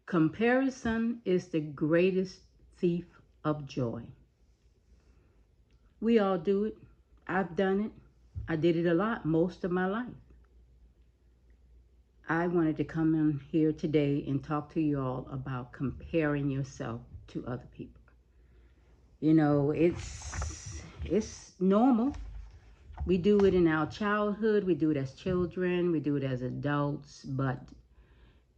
Comparison is the greatest thief of joy. We all do it. I've done it. I did it a lot most of my life. I wanted to come in here today and talk to you all about comparing yourself to other people. You know, it's normal. We do it in our childhood, we do it as children, we do it as adults, but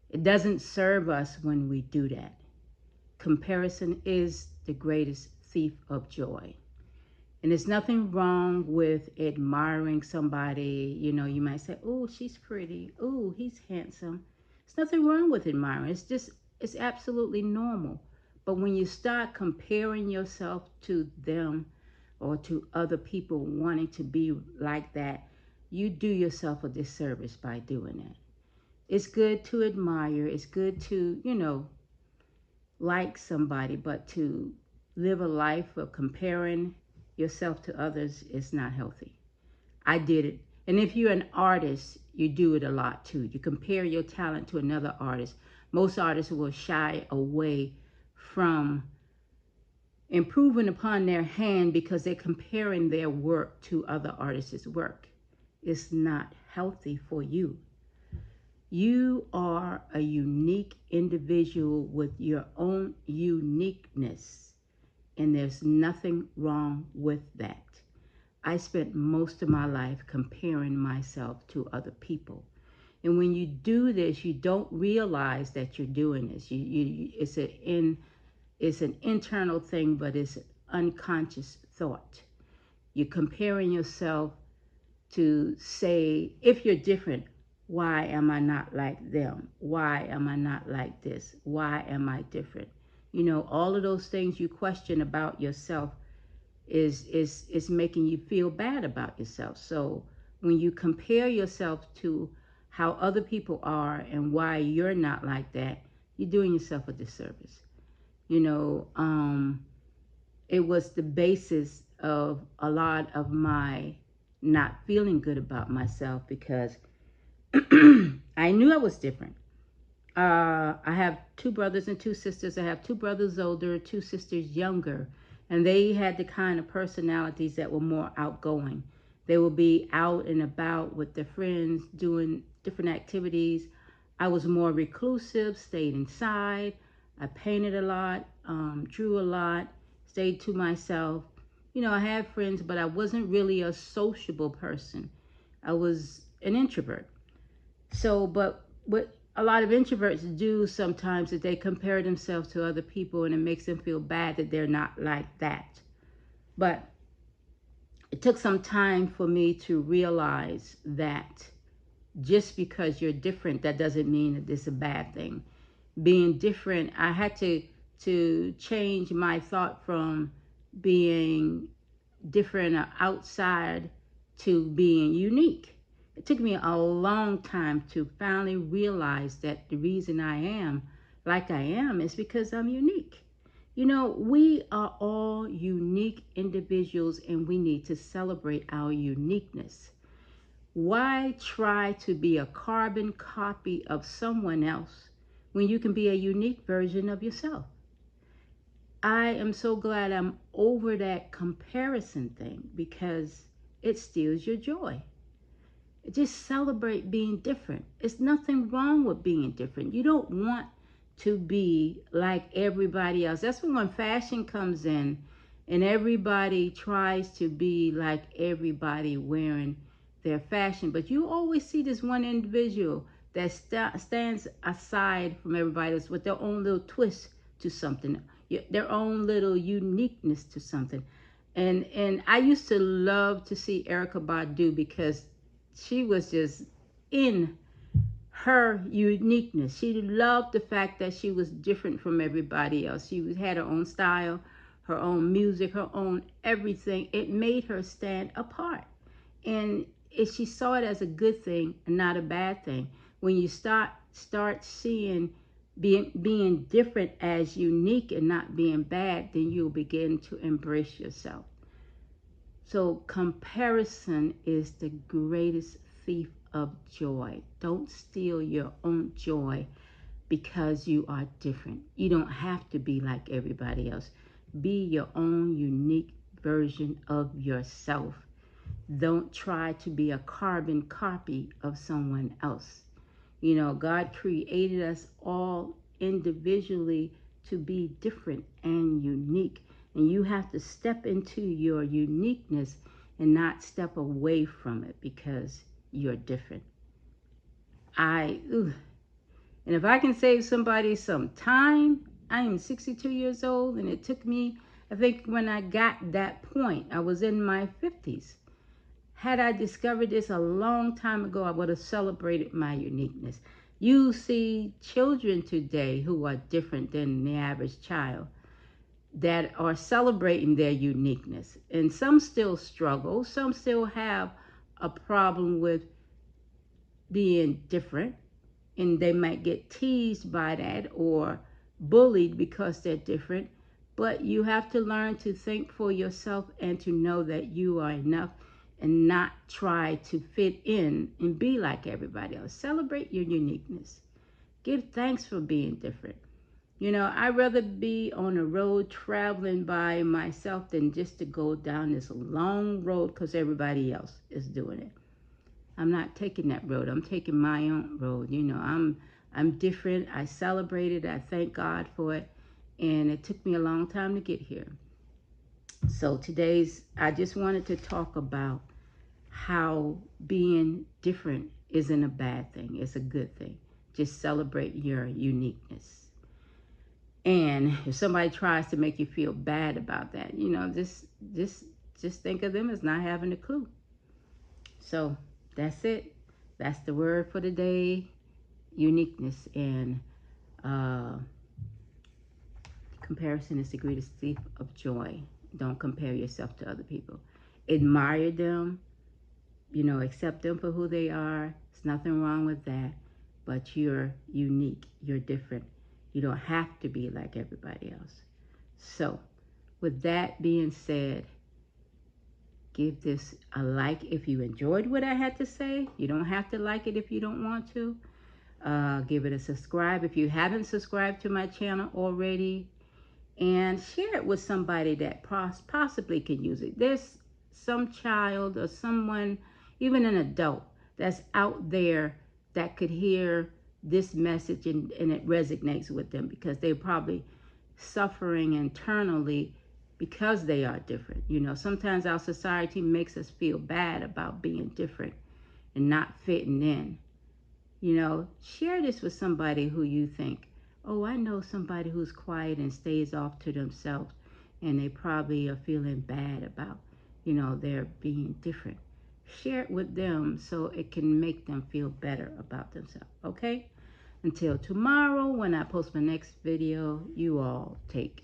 it doesn't serve us when we do that. Comparison is the greatest thief of joy. And there's nothing wrong with admiring somebody. You know, you might say, oh, she's pretty. Oh, he's handsome. There's nothing wrong with admiring. It's absolutely normal. But when you start comparing yourself to them or to other people wanting to be like that, you do yourself a disservice by doing that. It's good to admire. It's good to, like somebody, but to live a life of comparing yourself to others is not healthy. I did it. And if you're an artist, you do it a lot too. You compare your talent to another artist. Most artists will shy away from improving upon their hand because they're comparing their work to other artists' work. It's not healthy for you. You are a unique individual with your own uniqueness, and there's nothing wrong with that. I spent most of my life comparing myself to other people. And when you do this, you don't realize that you're doing this. It's an internal thing, but it's an unconscious thought. You're comparing yourself to say, if you're different, why am I not like them? Why am I not like this? Why am I different? You know, all of those things you question about yourself is making you feel bad about yourself. So when you compare yourself to how other people are and why you're not like that, you're doing yourself a disservice. You know, it was the basis of a lot of my not feeling good about myself because I knew I was different. I have two brothers and two sisters. I have two brothers older, two sisters younger, and they had the kind of personalities that were more outgoing. They would be out and about with their friends doing different activities. I was more reclusive, stayed inside. I painted a lot, drew a lot, stayed to myself. You know, I had friends, but I wasn't really a sociable person. I was an introvert. So, but what a lot of introverts do sometimes is they compare themselves to other people and it makes them feel bad that they're not like that. But it took some time for me to realize that just because you're different, that doesn't mean that it's a bad thing. Being different, I had to change my thought from being different or outside to being unique. It took me a long time to finally realize that the reason I am like I am is because I'm unique. You know, we are all unique individuals and we need to celebrate our uniqueness. Why try to be a carbon copy of someone else when you can be a unique version of yourself? I am so glad I'm over that comparison thing because it steals your joy. Just celebrate being different. It's nothing wrong with being different. You don't want to be like everybody else. That's when fashion comes in and everybody tries to be like everybody wearing their fashion. But you always see this one individual that stands aside from everybody else with their own little twist to something, their own little uniqueness to something. And I used to love to see Erykah Badu because she was just in her uniqueness. She loved the fact that she was different from everybody else. She had her own style, her own music, her own everything. It made her stand apart. And she saw it as a good thing and not a bad thing. When you start seeing being different as unique and not being bad, then you'll begin to embrace yourself. So comparison is the greatest thief of joy. Don't steal your own joy because you are different. You don't have to be like everybody else. Be your own unique version of yourself. Don't try to be a carbon copy of someone else. You know, God created us all individually to be different and unique. And you have to step into your uniqueness and not step away from it because you're different. And if I can save somebody some time, I am 62 years old, and it took me, I think when I got that point, I was in my 50s. Had I discovered this a long time ago, I would have celebrated my uniqueness. You see children today who are different than the average child that are celebrating their uniqueness. And some still struggle. Some still have a problem with being different. And they might get teased by that or bullied because they're different. But you have to learn to think for yourself and to know that you are enough and not try to fit in and be like everybody else. Celebrate your uniqueness. Give thanks for being different. You know, I'd rather be on a road traveling by myself than just to go down this long road because everybody else is doing it. I'm not taking that road. I'm taking my own road. You know, I'm different. I celebrate it. I thank God for it. And it took me a long time to get here. So I just wanted to talk about how being different isn't a bad thing. It's a good thing. Just celebrate your uniqueness. And if somebody tries to make you feel bad about that, you know, just think of them as not having a clue. So that's it. That's the word for the day. Uniqueness. And comparison is the greatest thief of joy. Don't compare yourself to other people. Admire them. You know, accept them for who they are. There's nothing wrong with that. But you're unique. You're different. You don't have to be like everybody else. So, with that being said, give this a like if you enjoyed what I had to say. You don't have to like it if you don't want to. Give it a subscribe if you haven't subscribed to my channel already. And share it with somebody that possibly can use it. There's some child or someone, even an adult, that's out there that could hear this message and it resonates with them because they're probably suffering internally because they are different. You know, sometimes our society makes us feel bad about being different and not fitting in. You know, share this with somebody who you think, oh, I know somebody who's quiet and stays off to themselves, and they probably are feeling bad about, you know, their being different. Share it with them so it can make them feel better about themselves, okay? Until tomorrow when I post my next video, you all take